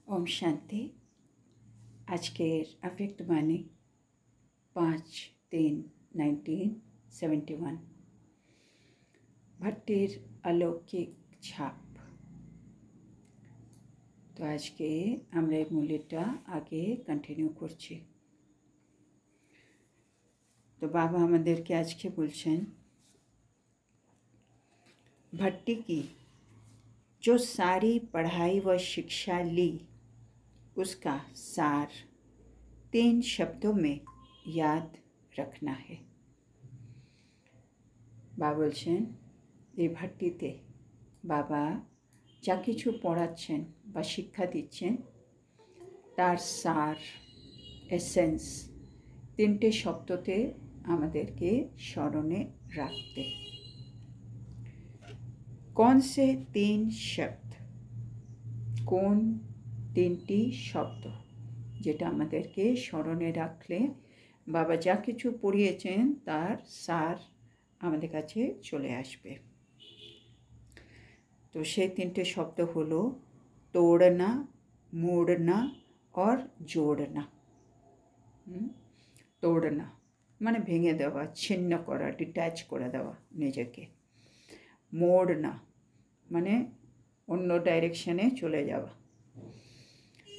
ओम शांति। আজকের अव्यक्त বাণী 5/3/1971 ভট্টির অলৌকিক ছাপ। তো আজকে আমরা এই মূল্যটা আগে কন্টিনিউ করছি। তো বাবা আমাদেরকে আজকে বলছেন, भट्टी की जो सारी पढ़ाई व शिक्षा ली उसका सार 3 शब्दों में याद रखना है। বাবা বলছেন এই ভাট্টিতে বাবা যা কিছু পড়াচ্ছেন বা শিক্ষা দিচ্ছেন তার সার এসেন্স 3টে শব্দতে আমাদেরকে স্মরণে রাখতে। कौन से 3 शब्द, কোন 3টি শব্দ যেটা আমাদেরকে স্মরণে রাখলে বাবা যা কিছু পড়িয়েছেন তার সার আমাদের কাছে চলে আসবে। তো সেই 3টে শব্দ হলো तोड़ना, मोड़ना और जोड़ना। तोड़ना মানে ভেঙে দেওয়া, ছিন্ন করা, ডিট্যাচ করে দেওয়া নিজেকে। মোড়না মানে অন্য ডাইরেকশনে চলে যাওয়া,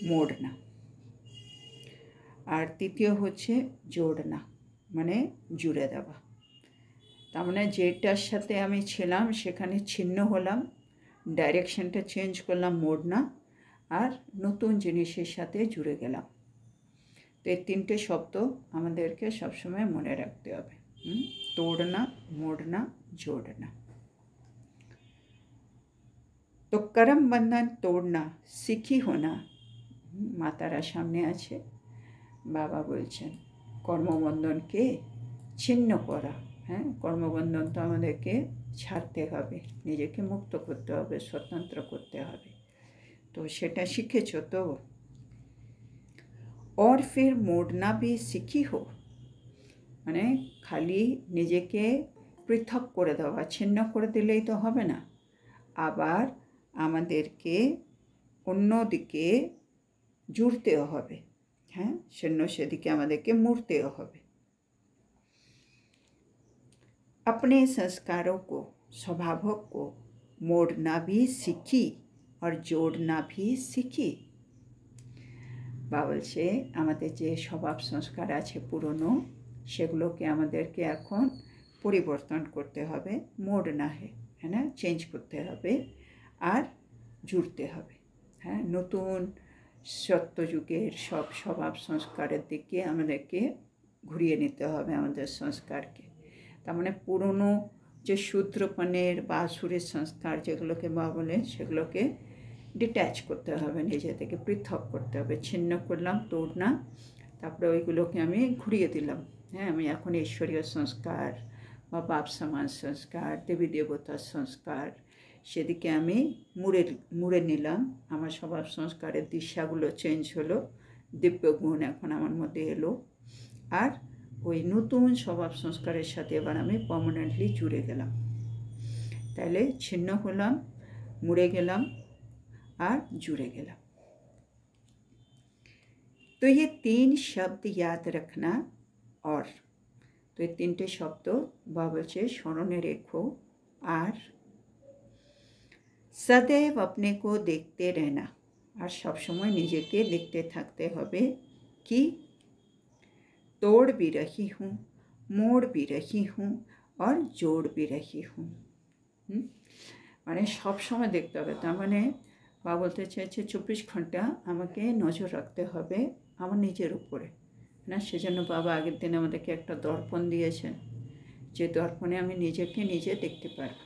মোড়না। আর তৃতীয় হচ্ছে জোড়না মানে জুড়ে দেওয়া। তার মানে যেটার সাথে আমি ছিলাম সেখানে ছিন্ন হলাম, ডাইরেকশনটা চেঞ্জ করলাম, মোড়না, আর নতুন জিনিসের সাথে জুড়ে গেলাম। তো এই 3টে শব্দ আমাদেরকে সবসময় মনে রাখতে হবে। तोड़ना, मोड़ना, जोड़ना। तो कर्म बंधन तोड़ना सीखी होना। मातारा सामने आछे, बाबा बोलছেন কর্মবন্ধনকে ছিন্ন করা। কর্মবন্ধন তো আমাদেরকে ছাড়তে হবে, নিজেকে মুক্ত করতে হবে, স্বতন্ত্র করতে হবে। তো সেটা শিখেছো তো। और फिर मोड़ना भी सीखी हो মানে খালি নিজেকে পৃথক করে দেওয়া, ছিন্ন করে দিলেই তো হবে না, আবার আমাদেরকে অন্যদিকে জুড়তেও হবে। সেদিকে আমাদেরকে মুড়তেও হবে। अपने संस्कारों को, स्वभावों को मोड़ना भी सीखी और जोड़ना भी सीखी। বলছে আমাদের যে স্বভাব সংস্কার আছে পুরনো, সেগুলোকে আমাদেরকে এখন পরিবর্তন করতে হবে, মোড়না না, চেঞ্জ করতে হবে আর জুড়তে হবে। নতুন সত্যযুগের সব স্বভাব সংস্কারের দিকে আমাদেরকে ঘুরিয়ে নিতে হবে আমাদের সংস্কারকে। তার মানে পুরনো যে শূদ্রপণের বা আসুরের সংস্কার যেগুলোকে বা বলে সেগুলোকে ডিট্যাচ করতে হবে, নিজে থেকে পৃথক করতে হবে। ছিন্ন করলাম, তোড়না, তারপরে ওইগুলোকে আমি ঘুরিয়ে দিলাম। আমি এখন ঈশ্বরীয় সংস্কার বা বাপ সমান সংস্কার, দেবী দেবতার সংস্কার, সেদিকে আমি মুড়ে নিলাম। আমার স্বভাব সংস্কারের দিশাগুলো চেঞ্জ হলো, দিব্য গুণ এখন আমার মধ্যে এলো, আর ওই নতুন স্বভাব সংস্কারের সাথে এবার আমি পার্মানেন্টলি জুড়ে গেলাম। তাহলে ছিন্ন হলাম, মুড়ে গেলাম আর জুড়ে গেলাম। তো ये 3 शब्द याद रखना। और তো এই 3টে শব্দ বাবা বলছে স্মরণে রেখো। আর सदैव अपने को देखते रहना, আর সবসময় নিজেকে দেখতে থাকতে হবে कि तोड़ भी रही हूँ, मोड़ भी रही हूँ और जोड़ भी रही हूँ। মানে সবসময় দেখতে হবে। তার মানে বাবা বলতে চাইছে 24 ঘন্টা আমাকে নজর রাখতে হবে আমার নিজের উপরে না। সেজন্য বাবা আগের দিন আমাদেরকে একটা দর্পণ দিয়েছেন, যে দর্পণে আমি নিজেকে নিজে দেখতে পারব।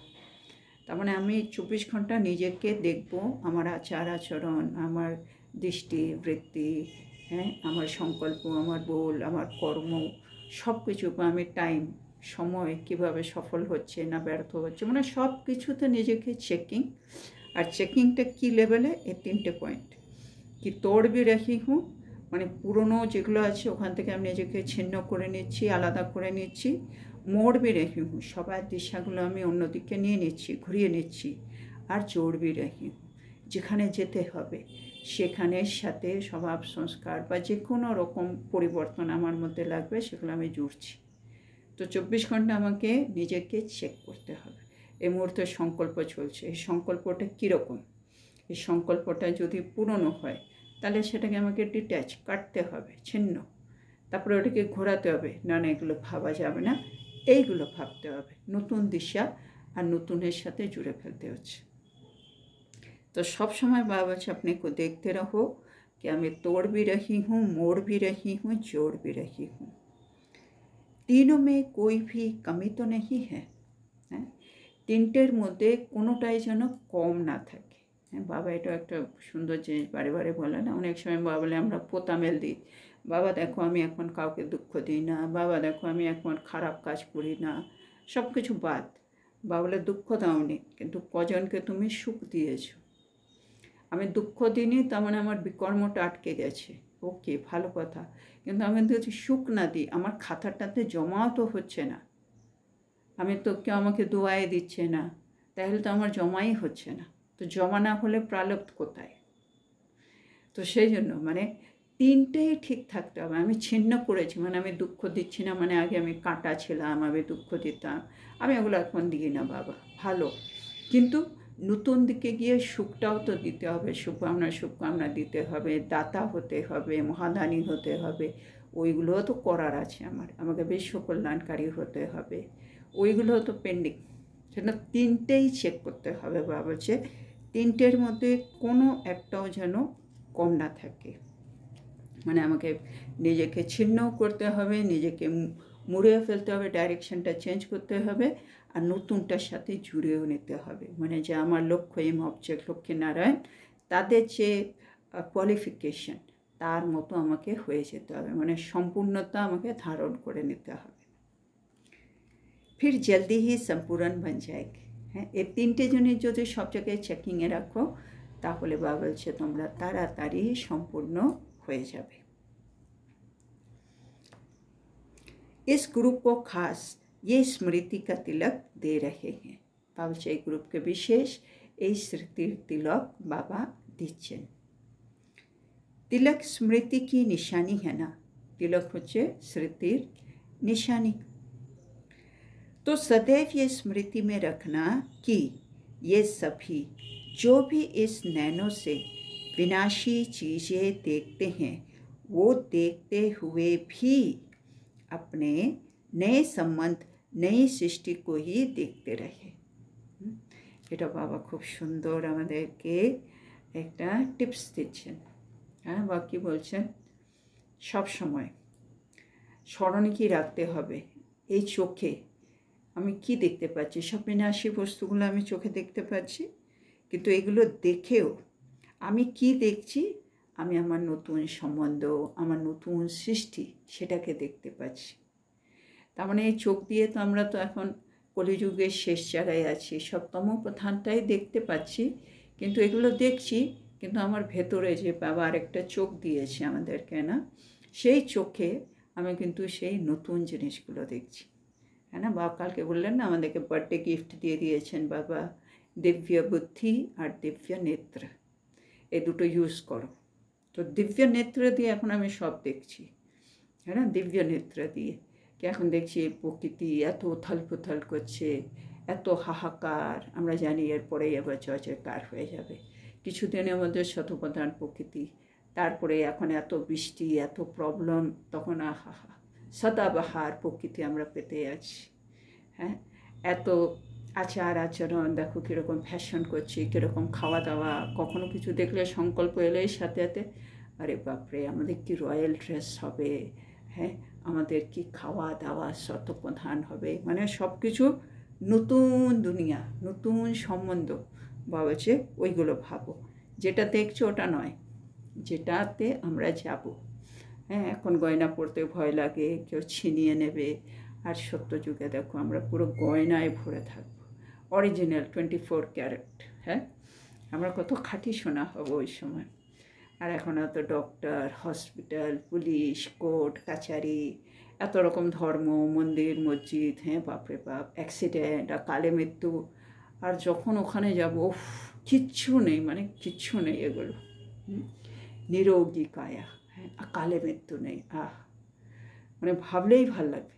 তার মানে আমি 24 ঘন্টা নিজেকে দেখব, আমার আচার আচরণ, আমার দৃষ্টি বৃত্তি, আমার সংকল্প, আমার বল, আমার কর্ম, সব কিছু, আমি টাইম, সময় কীভাবে সফল হচ্ছে না ব্যর্থ হচ্ছে, মানে সব কিছুতে নিজেকে চেকিং। আর চেকিংটা কী লেভেলে? এই 3টে পয়েন্ট। কি তোড় বি রাখি হুঁ মানে পুরনো যেগুলো আছে ওখান থেকে আমি নিজেকে ছিন্ন করে নিচ্ছি, আলাদা করে নিচ্ছি। মোড় বি রাখি হুঁ সবার দিশাগুলো আমি অন্যদিকে নিয়ে নিচ্ছি, ঘুরিয়ে নিচ্ছি। আর জোড় বি রাখি হুঁ যেখানে যেতে হবে সেখানের সাথে স্বভাব সংস্কার বা যে কোনো রকম পরিবর্তন আমার মধ্যে লাগবে সেগুলো আমি জুড়ছি। তো 24 ঘন্টা আমাকে নিজেকে চেক করতে হবে। এই মুহূর্তে সংকল্প চলছে, এই সংকল্পটা কীরকম, এই সংকল্পটা যদি পুরনো হয় তাহলে সেটাকে আমাকে ডিট্যাচ কাটতে হবে, ছিন্ন, তারপরে ওটাকে ঘোরাতে হবে, না না এগুলো ভাবা যাবে না, এইগুলো ভাবতে হবে, নতুন দিশা আর নতুনের সাথে জুড়ে ফেলতে হচ্ছে। तो सब समय बाबा जी अपने को देखते रहो कि मैं तोड़ भी रही हूँ, मोड़ भी रही हूँ, जोड़ भी रही हूँ, तीनों में कोई भी कमी तो नहीं है, हैं তিনটের মধ্যে কোনোটাই যেন কম না থাকে। হ্যাঁ, বাবা এটা একটা সুন্দর জিনিস বারে বারে বলে না, অনেক সময় বাবা বলে আমরা পোতামেল দিই, বাবা দেখো আমি এখন কাউকে দুঃখ দিই না, বাবা দেখো আমি এখন খারাপ কাজ করি না, সব কিছু বাদ। বাবা বলে দুঃখ দাওনি কিন্তু কজনকে তুমি সুখ দিয়েছো। আমি দুঃখ দিইনি তার মানে আমার বিকর্মটা আটকে গেছে, ওকে ভালো কথা, কিন্তু আমি যদি সুখ না দিই আমার খাতাটাতে জমাও তো হচ্ছে না, আমি তো কেউ আমাকে দোয়াই দিচ্ছে না, তাহলে তো আমার জমাই হচ্ছে না, তো জমা না হলে প্রালব্ধ কোথায়। তো সেই জন্য মানে তিনটেই ঠিক থাকতে হবে। আমি ছিন্ন করেছি মানে আমি দুঃখ দিচ্ছি না, মানে আগে আমি কাঁটা ছিলাম, আমি দুঃখ দিতাম, আমি ওগুলো এখন দিই না বাবা, ভালো, কিন্তু নতুন দিকে গিয়ে সুখটাও তো দিতে হবে, শুভকামনা দিতে হবে, দাতা হতে হবে, মহাদানী হতে হবে, ওইগুলোও তো করার আছে আমাকে বিশ্ব কল্যাণকারী হতে হবে, ওইগুলো তো পেন্ডিং। সেটা তিনটেই চেক করতে হবে। বাবা বলছে তিনটের মধ্যে কোনো একটাও যেন কম না থাকে, মানে আমাকে নিজেকে ছিন্নও করতে হবে, নিজেকে মুড়িয়ে ফেলতে হবে, ডাইরেকশনটা চেঞ্জ করতে হবে, আর নতুনটার সাথে জুড়েও নিতে হবে। মানে যে আমার লক্ষ্য এম অবজেক্ট লক্ষ্মীনারায়ণ তাদের যে কোয়ালিফিকেশন তার মতো আমাকে হয়ে যেতে হবে, মানে সম্পূর্ণতা আমাকে ধারণ করে নিতে হবে। फिर जल्दी ही संपूर्ण बन जाएगी। হ্যাঁ, এই তিনটে জিনিস যদি সব জায়গায় চেকিংয়ে রাখো তাহলে বাবা বলছে তোমরা তাড়াতাড়ি সম্পূর্ণ হয়ে যাবে। इस ग्रुप को खास ये स्मृति का तिलक दे रहे हैं। বাবা বলছে এই গ্রুপকে বিশেষ এই স্মৃতির তিলক বাবা দিচ্ছেন। तिलक स्मृति की निशानी है ना, तिलक হচ্ছে স্মৃতির निशानी। तो सदैव ये स्मृति में रखना कि ये सभी जो भी इस नैनो से विनाशी चीज़ें देखते हैं वो देखते हुए भी अपने नए संबंध नई सृष्टि को ही देखते रहे। এটা বাবা খুব সুন্দর আমাদেরকে একটা টিপস দিচ্ছেন। হ্যাঁ, বা কি বলছেন, সব সময় স্মরণে কি রাখতে হবে, এই চোখে আমি কি দেখতে পাচ্ছি, সব বিনাশী বস্তুগুলো আমি চোখে দেখতে পাচ্ছি, কিন্তু এগুলো দেখেও আমি কি দেখছি, আমি আমার নতুন সম্বন্ধ, আমার নতুন সৃষ্টি সেটাকে দেখতে পাচ্ছি। তার মানে এই চোখ দিয়ে তো আমরা তো এখন কলিযুগের শেষ জায়গায় আছি, সপ্তম প্রধানটাই দেখতে পাচ্ছি, কিন্তু এগুলো দেখছি, কিন্তু আমার ভেতরে যে বাবা আরেকটা চোখ দিয়েছে আমাদেরকে না, সেই চোখে আমি কিন্তু সেই নতুন জিনিসগুলো দেখছি। है ना, बाबा कल के बोलें ना আমাদেরকে बर्थडे गिफ्ट দিয়ে দিয়েছেন বাবা, দিব্য বুদ্ধি আর দিব্য নেত্র, এই দুটো ইউজ করো। তো দিব্য নেত্র দিয়ে এখন আমি সব দেখছি, হ্যাঁ না, দিব্য নেত্র দিয়ে কি এখন দেখছি প্রকৃতি এত উথাল পুথাল করছে, এত হাহাকার, আমরা জানি এরপরেই আবার জয়জয়কার হয়ে যাবে, কিছুদিনের মধ্যে শতপ্রধান প্রকৃতি, তারপরে এখন এত বৃষ্টি এত প্রবলেম, তখন আহা সদাবাহার প্রকৃতি আমরা পেতে আছি। হ্যাঁ, এত আচার আচরণ দেখো কীরকম ফ্যাশন করছি, কীরকম খাওয়া দাওয়া, কখনো কিছু দেখলে সংকল্প এলেই সাথে সাথে আরে বাপরে আমাদের কি রয়্যাল ড্রেস হবে, হ্যাঁ আমাদের কি খাওয়া দাওয়া শতপ্রধান হবে, মানে সব কিছু নতুন দুনিয়া, নতুন সম্বন্ধ। বা বলছে ওইগুলো ভাবো, যেটা দেখছো ওটা নয়, যেটাতে আমরা যাব। হ্যাঁ, এখন গয়না পরতে ভয় লাগে, কেউ ছিনিয়ে নেবে, আর সত্য যুগে দেখো আমরা পুরো গয়নায় ভরে থাকবো, অরিজিনাল 24 ক্যারেট। হ্যাঁ, আমরা কত খাঁটি সোনা হবো ওই সময়। আর এখন এত ডক্টর, হসপিটাল, পুলিশ, কোর্ট কাছারি, এত রকম ধর্ম, মন্দির মসজিদ, হ্যাঁ বাপরে বাপ, অ্যাক্সিডেন্ট আর কালে মৃত্যু, আর যখন ওখানে যাবো কিচ্ছু নেই, মানে কিচ্ছু নেই এগুলো, নিরোগী কায়া, হ্যাঁ, কালে মৃত্যু নেই। মানে ভাবলেই ভাল লাগে।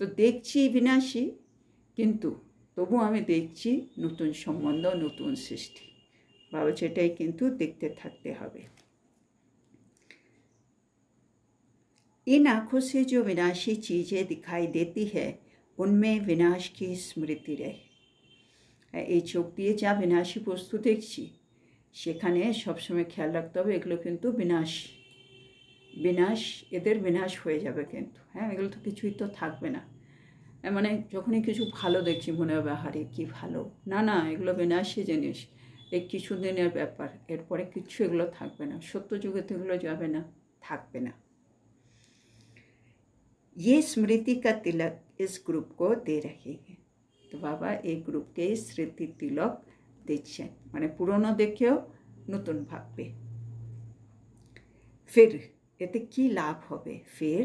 তো দেখছি বিনাশী, কিন্তু তবু আমি দেখছি নতুন সম্বন্ধ, নতুন সৃষ্টি। বাবা সেটাই কিন্তু দেখতে থাকতে হবে। इन आँखों से जो विनाशी चीज़ें दिखाई देती है उनमें विनाश की स्मृति रहे। এই চোখ দিয়ে যা বিনাশী বস্তু দেখছি সেখানে সবসময় খেয়াল রাখতে হবে এগুলো কিন্তু বিনাশ, এদের বিনাশ হয়ে যাবে কিন্তু, হ্যাঁ, এগুলো তো কিছুই তো থাকবে না। মানে যখনই কিছু ভালো দেখছি মনে হবে হারে কি ভালো, না না, এগুলো বিনাশী জিনিস, এই কিছুদিনের ব্যাপার, এরপরে কিচ্ছু এগুলো থাকবে না, সত্য যুগে তো এগুলো যাবে না, থাকবে না। ये स्मृति का तिलक इस ग्रुप को दे रहे हैं। তো বাবা এই গ্রুপকে স্মৃতি তিলক দিচ্ছেন, মানে পুরনো দেখেও নতুন ভাববে। फिर এতে কি লাভ হবে? फिर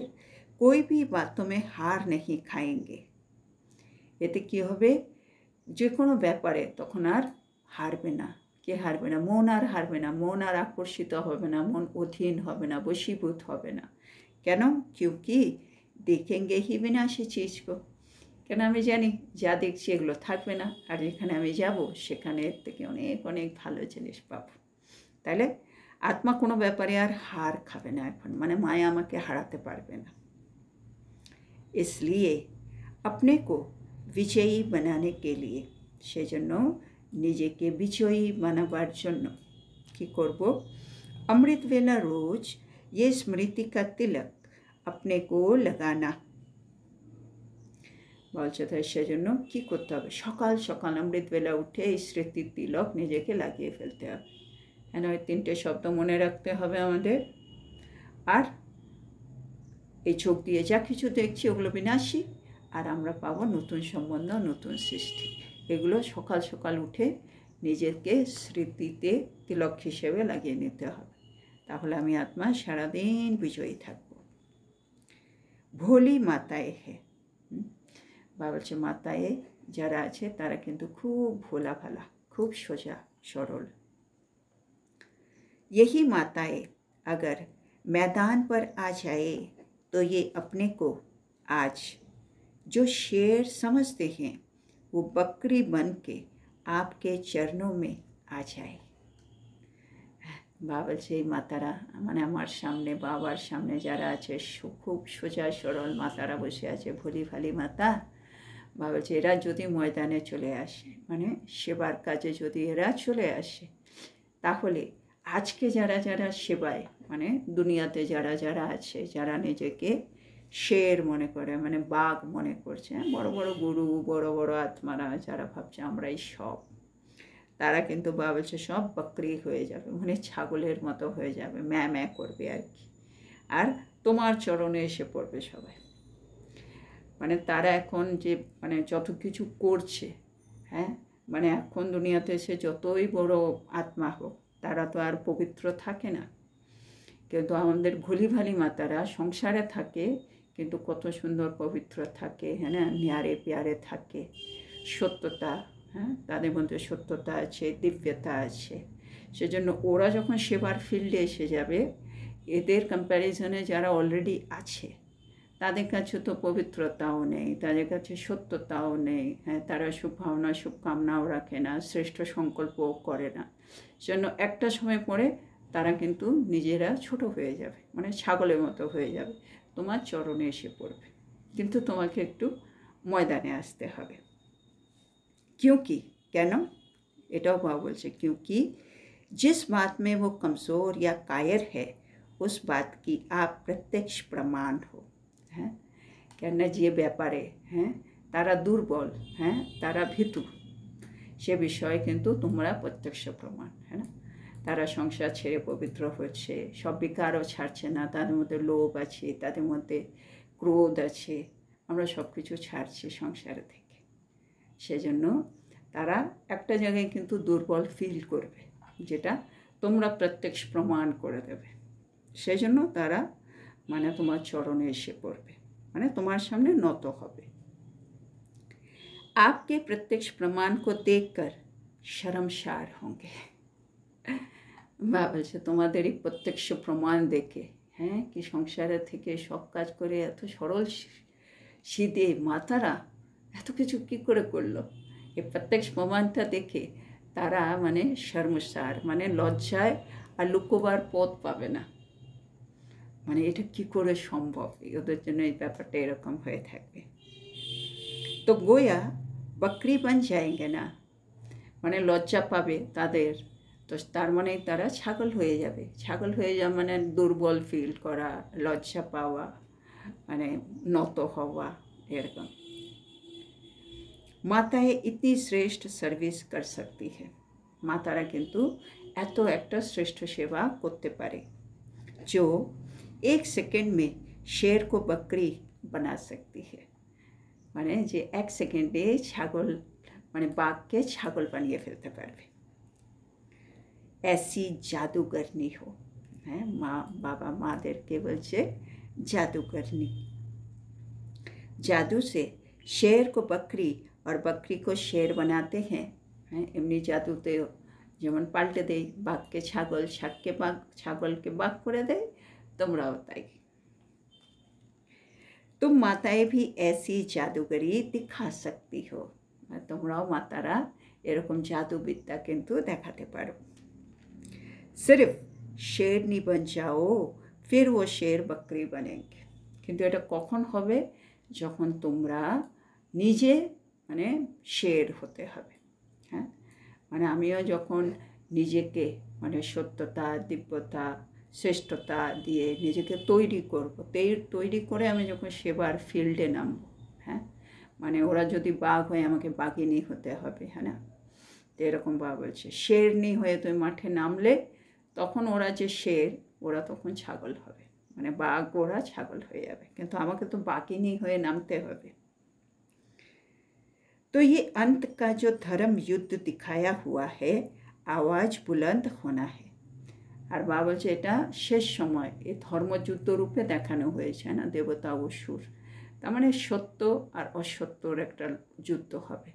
कोई भी बातों में हार नहीं खाएंगे। এতে কি হবে? যে কোনো ব্যাপারে তখন আর হারবে না। কে হারবে না? মন আর হারবে না, মন আর আকর্ষিত হবে না, মন অধীন হবে না, বশীভূত হবে না। কেন? क्योंकि देखेंगे ही विनाशी चीज को। কেন? আমি জানি যা দেখছি এগুলো থাকবে না, আর যেখানে আমি যাব সেখানে এর থেকে অনেক অনেক ভালো জিনিস পাবো। তাহলে আত্মা কোনো ব্যাপারে আর হার খাবে না এখন, মানে মায়া আমাকে হারাতে পারবে না। इसलिए अपने को विजयी बनाने के लिए, সেজন্য নিজেকে বিজয়ী বানাবার জন্য কি করব? अमृत वेला रोज ये स्मृति का तिलक अपने को लगाना। বলছে তাই সেজন্য কী করতে হবে? সকাল সকাল অমৃতবেলা উঠে এই স্মৃতির তিলক নিজেকে লাগিয়ে ফেলতে হবে। হ্যাঁ, ওই 3টে শব্দ মনে রাখতে হবে আমাদের। আর এই চোখ দিয়ে যা কিছু দেখছি ওগুলো বিনাশী, আর আমরা পাবো নতুন সম্বন্ধ, নতুন সৃষ্টি। এগুলো সকাল সকাল উঠে নিজেকে স্মৃতিতে তিলক হিসেবে লাগিয়ে নিতে হবে। তাহলে আমি আত্মা সারাদিন বিজয়ী থাকব। ভোলি মাতায় হে, বাবা বলছে মাতায় যারা আছে তারা কিন্তু খুব ভোলা ভালা, খুব সোজা সরল। यही माताएं अगर मैदान पर आ जाए तो ये अपने को आज जो शेर समझते हैं वो बकरी बन के आपके चरणों में आ जाए। বাবা বলছে এই মাতারা, মানে আমার সামনে, বাবার সামনে যারা আছে খুব সোজা সরল মাতারা বসে আছে, ভোলি ভালি মাতা, বাবা বলছে এরা যদি ময়দানে চলে আসে, মানে সেবার কাজে যদি এরা চলে আসে, তাহলে আজকে যারা যারা সেবায়, মানে দুনিয়াতে যারা যারা আছে, যারা নিজেকে শের মনে করে, মানে বাঘ মনে করছে, বড় বড় গুরু, বড় বড় আত্মারা যারা ভাবছে আমরাই সব, তারা কিন্তু বাবা বলছে সব বকরি হয়ে যাবে, মানে ছাগলের মতো হয়ে যাবে, ম্যা করবে আর কি, আর তোমার চরণে এসে পড়বে সবাই। মানে তারা এখন যে মানে যত কিছু করছে, হ্যাঁ, মানে এখন দুনিয়াতে এসে যতই বড় আত্মা হোক তারা তো আর পবিত্র থাকে না, কিন্তু আমাদের ভুলিভালি মাতারা সংসারে থাকে কিন্তু কত সুন্দর পবিত্র থাকে, হ্যাঁ না, ন্যারে প্যারে থাকে, সত্যতা, হ্যাঁ, তাদের মধ্যে সত্যতা আছে, দিব্যতা আছে। সেজন্য ওরা যখন সেবার ফিল্ডে এসে যাবে, এদের কম্প্যারিজনে যারা অলরেডি আছে তাদের কাছে তো পবিত্রতাও নেই, তাদের কাছে সত্যতাও নেই, হ্যাঁ, তারা শুভভাবনা শুভকামনাও রাখে না, শ্রেষ্ঠ সংকল্পও করে না। সেজন্য একটা সময় পরে তারা কিন্তু নিজেরা ছোট হয়ে যাবে, মানে ছাগলের মতো হয়ে যাবে, তোমার চরণে এসে পড়বে, কিন্তু তোমাকে একটু ময়দানে আসতে হবে। क्योंकि কেন? এটাও বাবা বলছে क्योंकि जिस बात में वो कमज़ोर या कायर है उस बात की आप प्रत्यक्ष प्रमाण हो। হ্যাঁ, কেন? যে ব্যাপারে, হ্যাঁ, তারা দুর্বল, হ্যাঁ, তারা ভীতু, সে বিষয়ে কিন্তু তোমরা প্রত্যক্ষ প্রমাণ, হ্যাঁ না। তারা সংসার ছেড়ে পবিত্র হচ্ছে, সব বিকারও ছাড়ছে না, তাদের মধ্যে লোভ আছে, তাদের মধ্যে ক্রোধ আছে, আমরা সব কিছু ছাড়ছি সংসার থেকে। সেজন্য তারা একটা জায়গায় কিন্তু দুর্বল ফিল করবে, যেটা তোমরা প্রত্যক্ষ প্রমাণ করে দেবে। সেজন্য তারা মানে তোমার চরণে এসে পড়বে, মানে তোমার সামনে নত হবে। आपके प्रत्यक्ष प्रमाण को देखकर शर्मसार होंगे। বা বলছে তোমাদের এই প্রত্যক্ষ প্রমাণ দেখে, হ্যাঁ, কি সংসারে থেকে সব কাজ করে এত সরল সিধে মাতারা এত কিছু কী করে করলো, এই প্রত্যক্ষ প্রমাণটা দেখে তারা মানে শর্মসার, মানে লজ্জায় আর লুকোবার পথ পাবে না, মানে এটা কি করে সম্ভব, ওদের জন্য এই ব্যাপারটা এরকম হয়ে থাকবে। তো গোয়া বকরি বান যায়গে না, মানে লজ্জা পাবে তাদের, তো তার মানে তারা ছাগল হয়ে যাবে। ছাগল হয়ে যাওয়া মানে দুর্বল ফিল করা, লজ্জা পাওয়া, মানে নত হওয়া, এরকম। মাতায় ইতনি শ্রেষ্ঠ সার্ভিস কর सकती है, মাতারা কিন্তু এত একটা শ্রেষ্ঠ সেবা করতে পারে, जो 1 सेकंड में शेर को बकरी बना सकती है, মানে যে 1 সেকেন্ডে ছাগল মানে বাঘকে ছাগল বানিয়ে ফেলতে পারবে। ऐसी जादूगरनी हो, হ্যাঁ, মা বাবা মাদেরকে বলছে जादूगरनी। जादू से शेर को बकरी और बकरी को शेर बनाते हैं, হ্যাঁ, এমনি জাদুতে যেমন পাল্টে দেয়, বাঘকে ছাগল, ছাগকে বাঘ, ছাগলকে বাঘ করে দেয়, তোমরাও তাই। तुम माताएं भी ऐसी जादूगरी दिखा सकती हो, তোমরাও মাতারা এরকম জাদুবিদ্যা কিন্তু দেখাতে পারো। सिर्फ शेरनी बन जाओ, फिर वो शेर बकरी बनेंगे, কিন্তু এটা কখন হবে, যখন তোমরা নিজে মানে শের হতে হবে, হ্যাঁ, মানে আমিও যখন নিজেকে মানে সত্যতা, দিব্যতা, শ্রেষ্ঠতা দিয়ে নিজেকে তৈরি করব, তৈরি করে আমি যখন সেবার ফিল্ডে নামব, হ্যাঁ, মানে ওরা যদি বাঘ হয় আমাকে বাঘিনী হতে হবে, হ্যাঁ না, তো এরকম বাবা বলছে শেরনি হয়ে তুমি মাঠে নামলে তখন ওরা যে শের, ওরা তখন ছাগল হবে, মানে বাঘ ওরা ছাগল হয়ে যাবে, কিন্তু আমাকে তো বাঘিনী হয়ে নামতে হবে। तो ये अंत का जो धर्म युद्ध दिखाया हुआ है, आवाज़ बुलंद होना है। আর বাবা বলছে এটা শেষ সময় এই ধর্মযুদ্ধ রূপে দেখানো হয়েছে না, দেবতা অসুর, তার মানে সত্য আর অসত্যর একটা যুদ্ধ হবে,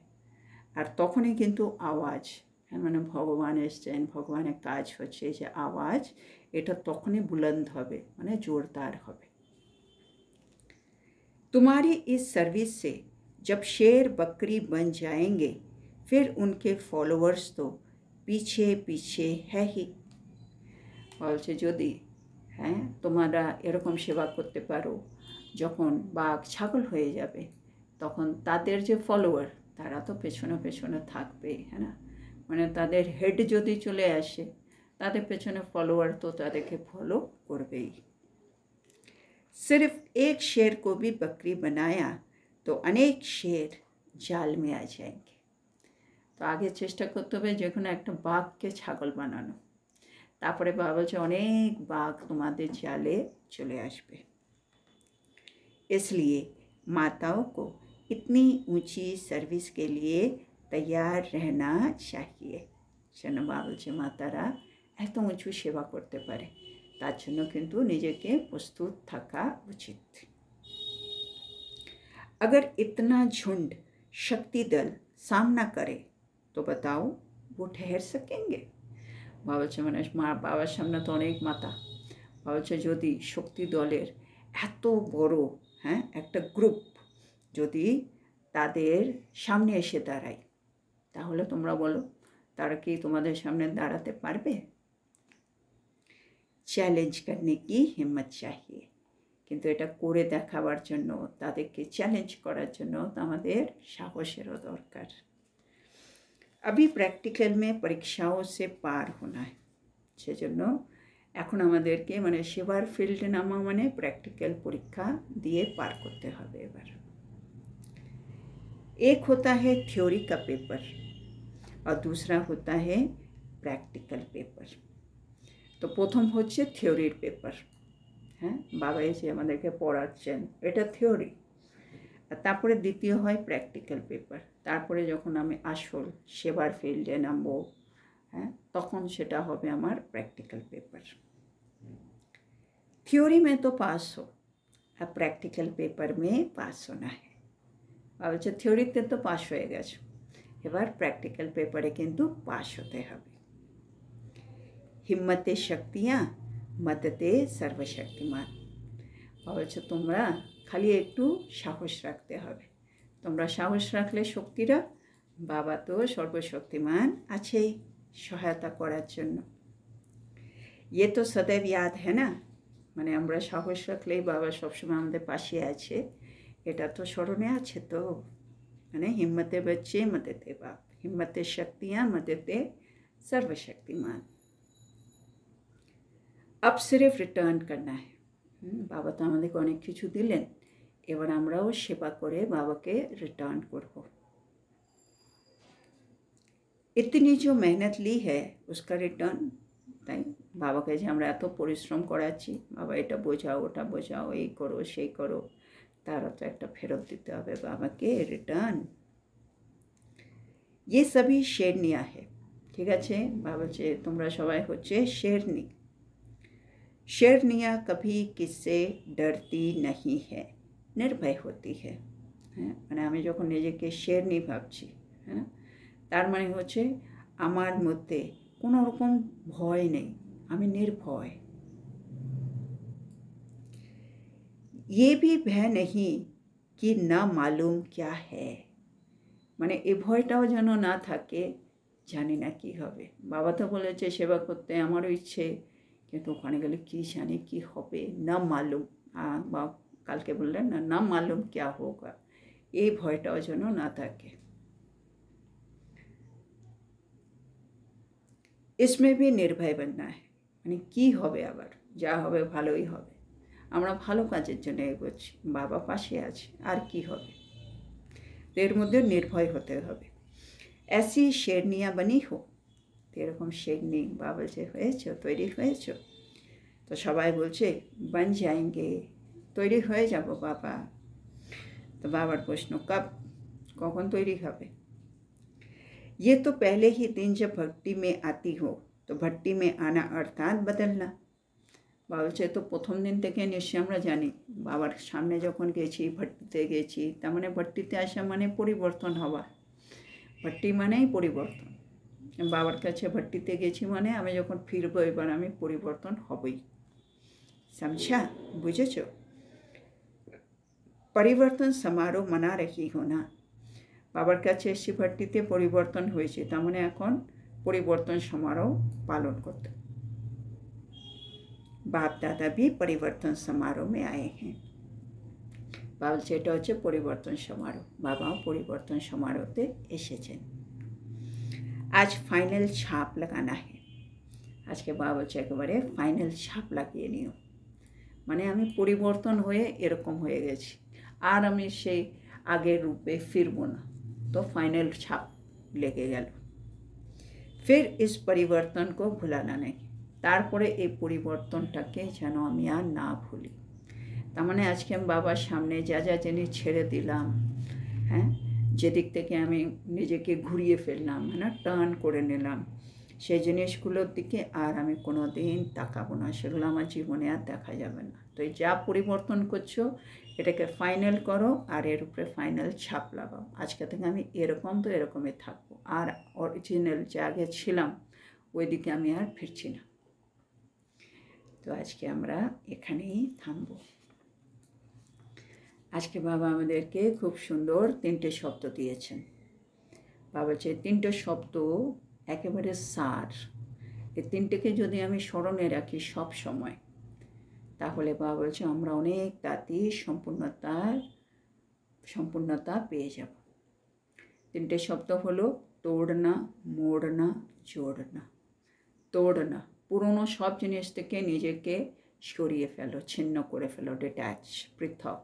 আর তখনই কিন্তু আওয়াজ, মানে ভগবান এসছেন, ভগবানের কাজ হচ্ছে, যে আওয়াজ এটা তখনই বুলন্দ হবে, মানে জোরদার হবে। तुम्हारी इस सर्विस से जब शेर बकरी बन जाएंगे, फिर उनके फॉलोअर्स तो पीछे पीछे है ही। বলছে যদি, হ্যাঁ, তোমরা এরকম সেবা করতে পারো, যখন বাঘ ছাগল হয়ে যাবে তখন তাদের যে ফলোয়ার তারা তো পেছনে পেছনে থাকবেই, হ্যাঁ না, মানে তাদের হেড যদি চলে আসে তাদের পেছনে ফলোয়ার তো তাদেরকে ফলো করবেই। सिर्फ एक शेर को भी बकरी बनाया तो अनेक शेर जाल में आ जाएंगे। তো আগে চেষ্টা করতে হবে যে কোনো একটা বাঘকে ছাগল বানানো, তারপরে বাবা বলছে অনেক বাঘ তোমাদের জালে চলে আসবে। इसलिए माताओं को इतनी ऊंची सर्विस के लिए तैयार रहना चाहिए। সেজন্য বাবা বলছে মাতারা এত উঁচু সেবা করতে পারে, তার জন্য কিন্তু নিজেকে প্রস্তুত থাকা উচিত। अगर इतना झुंड शक्ति दल सामना करे तो बताओ वो ठहर सकेंगे। বাবা বলছে মানে বাবার সামনে তো অনেক মাতা, বাবা বলছে যদি শক্তি দলের এত বড়, হ্যাঁ, একটা গ্রুপ যদি তাদের সামনে এসে দাঁড়ায়, তাহলে তোমরা বলো তারা কি তোমাদের সামনে দাঁড়াতে পারবে। চ্যালেঞ্জ করনে কি হিম্মত চাহিয়ে, কিন্তু এটা করে দেখাবার জন্য, তাদেরকে চ্যালেঞ্জ করার জন্য আমাদের সাহসেরও দরকার। अभी प्रैक्टिकल में परीक्षाओं से पार होना है, সেজন্য এখন আমাদেরকে মানে সেবার ফিল্ডে নামা মানে প্র্যাকটিক্যাল পরীক্ষা দিয়ে পার করতে হবে। এবার एक होता है थ्योरी का पेपर और दूसरा होता है प्रैक्टिकल पेपर। তো প্রথম হচ্ছে থিওরির পেপার, হ্যাঁ, বাবা এসে আমাদেরকে পড়াচ্ছেন, এটা থিওরি, আর তারপরে দ্বিতীয় হয় প্র্যাকটিক্যাল পেপার, তারপরে যখন আমি আসল সেবার ফিল্ডে নামবো, হ্যাঁ, তখন সেটা হবে আমার প্র্যাকটিক্যাল পেপার। থিওরি में तो पास हो, আর প্র্যাকটিক্যাল পেপার में पास होना है। বলছে থিওরিতে তো পাস হয়ে গেছো, এবার প্র্যাকটিক্যাল পেপারে কিন্তু পাস হতে হবে। हिम्मते शक्तियाँ मदते सर्वशक्तिमान। বলছে তোমরা খালি একটু সাহস রাখতে হবে, তোমরা সাহস রাখলে শক্তিরা বাবা তো সর্বশক্তিমান আছেই সহায়তা করার জন্য। ये तो सदैव याद है ना, মানে আমরা সাহস রাখলেই বাবা সবসময় আমাদের পাশে আছে, এটা তো স্মরণে আছে তো। মানে हिम्मते बच्चे मदते बाप, हिम्मते शक्तियाँ मदते सर्वशक्तिमान। अब सिर्फ रिटर्न करना है। বাবা তো আমাদেরকে অনেক কিছু দিলেন, এবার আমরাও সেবা করে বাবাকে রিটার্ন করব। इतनी जो मेहनत ली है उसका रिटर्न, তাই বাবাকে যে আমরা এত পরিশ্রম করাচ্ছি, বাবা এটা বোঝাও ওটা বোঝাও এই করো সেই করো, তারা তো একটা ফেরত দিতে হবে বাবাকে, রিটার্ন। ये सभी शेरनियाँ है, ঠিক আছে। বাবা বলছে তোমরা সবাই হচ্ছে शेरनी। शेरनियाँ कभी किससे डरती नहीं है, निर्भय होती है। হ্যাঁ, মানে আমি যখন নিজেকে শেরনি ভাবছি, হ্যাঁ, তার মানে হচ্ছে আমার মধ্যে কোনো রকম ভয় নেই, আমি নির্ভয়। ये भी भय नहीं कि ना मालूम क्या है, মানে এই ভয়টাও যেন না থাকে জানি না কী হবে। বাবা তো বলেছে সেবা করতে, আমারও ইচ্ছে, কিন্তু ওখানে গেলে কী জানি কী হবে, না মালুম। বা কালকে বললেন না, না মালুম ক্যা হোগা, এই ভয়টাও যেন না থাকে। इसमें भी निर्भय बनना है, মানে কী হবে, আবার যা হবে ভালোই হবে, আমরা ভালো কাজের জন্য এগোচ্ছি, বাবা পাশে আছে, আর কি হবে, তো এর মধ্যে নির্ভয় হতে হবে। ऐसी शेरनियाँ बनी हो, তো এরকম শেরনি বাবা বলছে হয়েছ, তৈরি হয়েছ, তো সবাই বলছে बन जाएंगे, তৈরি হয়ে যাব বাবা। তো বাবার প্রশ্ন কব, কখন তৈরি হবে। ये तो पहले ही दिन जब भक्ति में आती हो, तो भट्टी में आना अर्थात बदलना। বাবা বলছে তো প্রথম দিন থেকে নিশ্চয়ই আমরা জানি, বাবার সামনে যখন গেছি, ভট্টিতে গেছি, তার মানে ভট্টিতে আসা মানে পরিবর্তন হওয়া, ভট্টি মানেই পরিবর্তন। বাবার কাছে ভট্টিতে গেছি মানে আমি যখন ফিরবো এবার আমি পরিবর্তন হবই। समझा, বুঝেছ। পরিবর্তন সমারোহ মনা রাখি হো না, বাবার কাছে এসে ভট্টিতে পরিবর্তন হয়েছে, তার মানে এখন পরিবর্তন সমারোহ পালন করতে। बाप दादा भी परिवर्तन समारोह में आए हैं, বাবা বলছে এটা হচ্ছে পরিবর্তন সমারোহ, বাবাও পরিবর্তন সমারোহতে এসেছেন। আজ ফাইনাল ছাপ লাগানা है, আজকে বাবা বলছে একেবারে ফাইনাল ছাপ লাগিয়ে নিও, মানে আমি পরিবর্তন হয়ে এরকম হয়ে গেছি, আর আমি সেই আগের রূপে ফিরবো না, তো ফাইনাল ছাপ লেগে গেল। फिर इस परिवर्तन को भुलाना नहीं, তারপরে এই পরিবর্তনটাকে যেন আমি আর না ভুলি। তার মানে আজকে আমি বাবার সামনে যা যা জিনিস ছেড়ে দিলাম, হ্যাঁ, যেদিক থেকে আমি নিজেকে ঘুরিয়ে ফেললাম, হ্যাঁ, টার্ন করে নিলাম, সেই জিনিসগুলোর দিকে আর আমি কোনো দিন তাকাবো না, সেগুলো আমার জীবনে আর দেখা যাবে না। তো যা পরিবর্তন করছো এটাকে ফাইনাল করো আর এর উপরে ফাইনাল ছাপ লাগাও, আজকে থেকে আমি এরকম তো এরকমই থাকবো, আর অরিজিনাল যে আগে ছিলাম ওই দিকে আমি আর ফিরছি না। তো আজকে আমরা এখানেই থামবো। আজকে বাবা আমাদেরকে খুব সুন্দর 3টে শব্দ দিয়েছেন। বাবা বলছে 3টে শব্দ একেবারে সার, এই 3টেকে যদি আমি স্মরণে রাখি সব সময়, তাহলে বাবা বলছে আমরা অনেক তাড়াতাড়ি সম্পূর্ণতা পেয়ে যাব। 3টে শব্দ হলো তোড়না, মোড়না, জোড়না। তোড়না, পুরনো সব জিনিস থেকে নিজেকে সরিয়ে ফেলো, ছিন্ন করে ফেলো, ডিট্যাচ, পৃথক।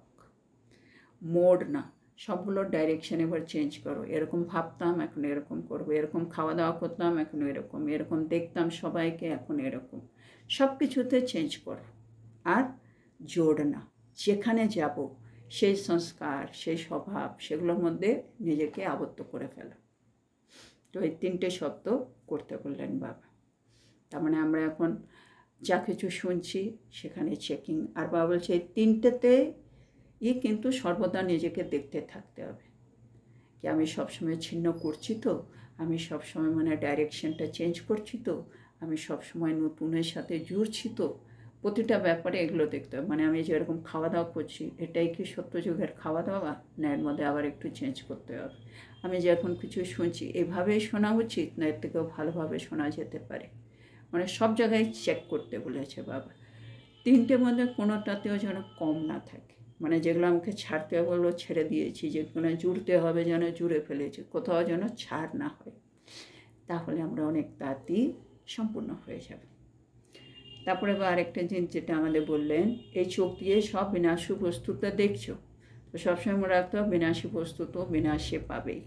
মোড়না, সবগুলোর ডাইরেকশন এবার চেঞ্জ করো, এরকম ভাবতাম এখন এরকম করবো, এরকম খাওয়া দাওয়া করতাম এখন এরকম, এরকম দেখতাম সবাইকে এখন এরকম, সব কিছুতে চেঞ্জ করো। আর জোড়না, যেখানে যাব সেই সংস্কার, সেই স্বভাব, সেগুলোর মধ্যে নিজেকে আবদ্ধ করে ফেলো। তো এই 3টে শব্দ করতে বললেন বাবা। তার মানে আমরা এখন যা কিছু শুনছি সেখানে চেকিং, আর বাবা বলছে এই 3টেতে কিন্তু সর্বদা নিজেকে দেখতে থাকতে হবে, কি আমি সবসময় ছিন্ন করছি তো, আমি সবসময় মানে ডাইরেকশনটা চেঞ্জ করছি তো, আমি সবসময় নতুনের সাথে জুড়ছি, তো প্রতিটা ব্যাপারে এগুলো দেখতে হবে। মানে আমি যেরকম খাওয়া দাওয়া করছি, এটাই কি সত্যযুগের খাওয়া দাওয়া, না এর মধ্যে আবার একটু চেঞ্জ করতে হবে। আমি যে এখন কিছু শুনছি এভাবেই শোনা উচিত, না এর থেকেও ভালোভাবে শোনা যেতে পারে। মানে সব জায়গায় চেক করতে বলেছে বাবা। তিনটের মধ্যে কোনোটাতেও যেন কম না থাকে। মানে যেগুলো আমাকে ছাড়তে হবে ওগুলো ছেড়ে দিয়েছি, যেগুলো জুড়তে হবে যেন জুড়ে ফেলেছি, কোথাও যেন ছাড় না হয়। তাহলে আমরা অনেক তাড়াতাড়ি সম্পূর্ণ হয়ে যাব। তারপরে বা আরেকটা জিনিস যেটা আমাদের বললেন, এই চোখ দিয়ে সব বিনাশী বস্তুটা দেখছো, তো সবসময় মনে রাখতে হবে বিনাশী বস্তু তো বিনাশে পাবেই।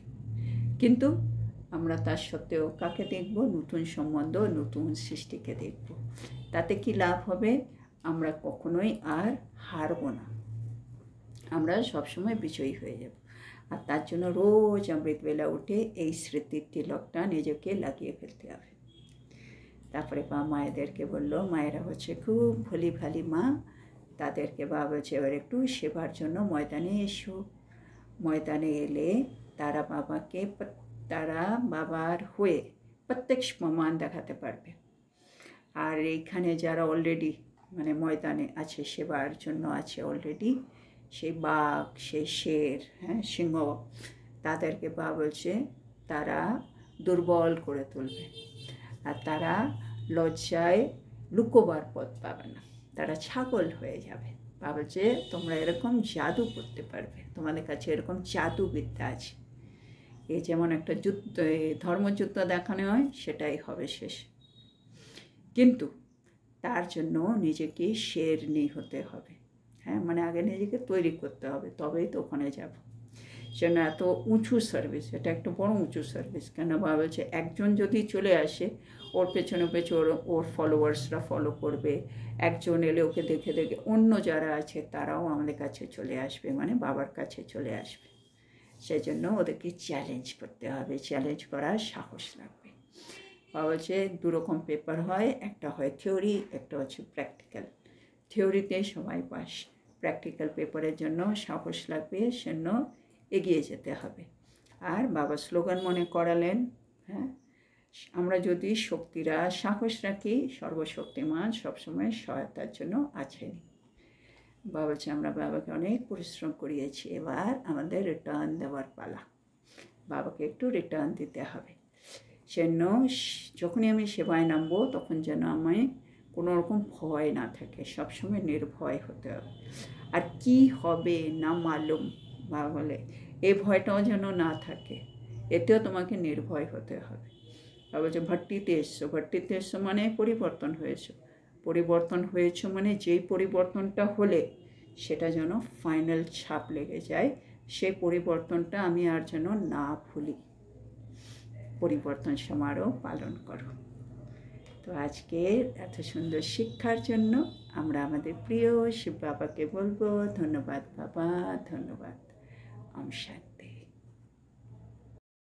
কিন্তু আমরা তার সত্ত্বেও কাকে দেখব? নতুন সম্বন্ধ, নতুন সৃষ্টিকে দেখব। তাতে কি লাভ হবে? আমরা কখনোই আর হারব না, আমরা সবসময় বিজয়ী হয়ে যাব। আর তার জন্য রোজ অমৃতবেলা উঠে এই স্মৃতির তিলকটা নিজেকে লাগিয়ে ফেলতে হবে। তারপরে বা মায়েদেরকে বললো, মায়েরা হচ্ছে খুব ভলি ভালি মা, তাদেরকে বা বলছে এবার একটু সেবার জন্য ময়দানে এসো। ময়দানে এলে তারা বাবার হয়ে প্রত্যেক প্রমাণ দেখাতে পারবে। আর এইখানে যারা অলরেডি মানে ময়দানে আছে, সেবার জন্য আছে অলরেডি, সেই বাঘ, সেই শের, সিংহ, তাদেরকে বা বলছে তারা দুর্বল করে তুলবে। আর তারা লজ্জায় লুকোবার পথ পাবে না, তারা ছাগল হয়ে যাবে। বা বলছে তোমরা এরকম জাদু করতে পারবে, তোমাদের কাছে এরকম জাদুবিদ্যা আছে। এই যেমন একটা যুদ্ধ, ধর্মযুদ্ধ দেখানো হয়, সেটাই হবে শেষ। কিন্তু তার জন্য নিজেকে শেরনি হতে হবে। মানে আগে নিজেকে তৈরি করতে হবে, তবেই তো ওখানে যাব। সেজন্য এত উঁচু সার্ভিস, এটা একটা বড় উঁচু সার্ভিস। কেন বা বলছে একজন যদি চলে আসে, ওর পেছনে ওর ফলোয়ার্সরা ফলো করবে। একজন এলে ওকে দেখে দেখে অন্য যারা আছে তারাও আমাদের কাছে চলে আসবে, মানে বাবার কাছে চলে আসবে। সেই জন্য ওদেরকে চ্যালেঞ্জ করতে হবে, চ্যালেঞ্জ করার সাহস লাগবে। বা বলছে দুরকম পেপার হয়, একটা হয় থিওরি, একটা হচ্ছে প্র্যাকটিক্যাল। থিওরিতে সবাই পাস, প্র্যাকটিক্যাল পেপারের জন্য সাহস লাগবে, সেজন্য এগিয়ে যেতে হবে। আর বাবা স্লোগান মনে করালেন, আমরা যদি শক্তিরা সাহস রাখি, সর্বশক্তিমান সবসময় সহায়তার জন্য আছেন। বাবা বলছে আমরা বাবাকে অনেক পরিশ্রম করিয়েছি, এবার আমাদের রিটার্ন দেওয়ার পালা। বাবাকে একটু রিটার্ন দিতে হবে। সেজন্য যখনই আমি সেবায় নামবো, তখন যেন আমায় কোনো রকম ভয় না থাকে, সবসময় নির্ভয় হতে হবে। আর কি হবে না মালুম, বাবা বলে এই ভয়টাও যেন না থাকে, এতেও তোমাকে নির্ভয় হতে হবে। বাবা বলছে ভট্টিতে এসছো মানে পরিবর্তন হয়েছো মানে যেই পরিবর্তনটা হলে সেটা যেন ফাইনাল ছাপ লেগে যায়, সেই পরিবর্তনটা আমি আর যেন না ভুলি। পরিবর্তন সমারোহ পালন করো। তো আজকের এত সুন্দর শিক্ষার জন্য আমরা আমাদের প্রিয় শিব বাবাকে বলবো ধন্যবাদ বাবা, ধন্যবাদ। ওম শান্তি।